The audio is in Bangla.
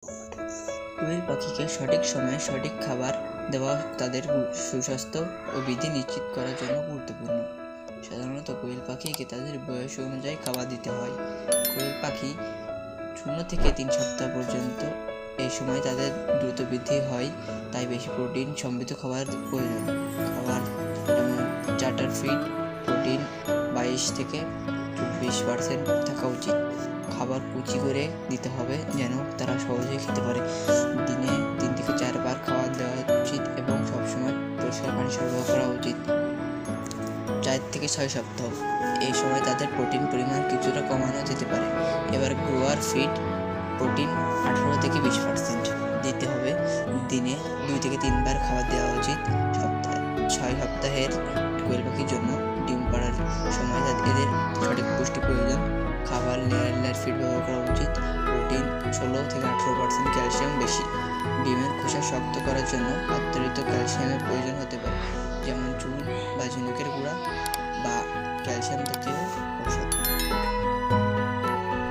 কোয়েল পাখিকে সঠিক সময়ে সঠিক খাবার দেওয়া তাদের সুস্বাস্থ্য ও বৃদ্ধি নিশ্চিত করার জন্য গুরুত্বপূর্ণ। সাধারণত কোয়েল পাখিকে তাদের বয়স অনুযায়ী খাবার দিতে হয়। কোয়েল পাখি 0 থেকে 3 সপ্তাহ পর্যন্ত এই সময় তাদের দ্রুত বৃদ্ধি হয়, তাই বেশি প্রোটিন সমৃদ্ধ খাবার প্রয়োজন। খাবার যেমন চার্টার ফিড প্রোটিন 22 থেকে 24% থাকা উচিত। খাবার কুচি করে দিতে হবে যেন তারা সহজেই খেতে পারে। দিনে 3 থেকে 4 বার খাবার দেওয়া উচিত এবং সবসময় পরিষ্কার পানি সরবরাহ করা উচিত। 4 থেকে 6 সপ্তাহ এই সময় তাদের প্রোটিন পরিমাণ কিছুটা কমানো যেতে পারে। এবার গ্রোয়ার ফিড প্রোটিন 18 থেকে 20% দিতে হবে। দিনে 2 থেকে 3 বার খাবার দেওয়া উচিত। 6 সপ্তাহের কোয়েল পাখির জন্য ডিম পাড়ার সময় এদের সঠিক পুষ্টি প্রয়োজন। খাবার লেয়ার ফিড ব্যবহার করা উচিত। প্রোটিন 16 থেকে 18%, ক্যালসিয়াম বেশি। ডিমের খোসা শক্ত করার জন্য অতিরিক্ত ক্যালসিয়ামের প্রয়োজন হতে পারে, যেমন চুন বা ঝিনুকের গুঁড়া বা ক্যালসিয়াম জাতীয়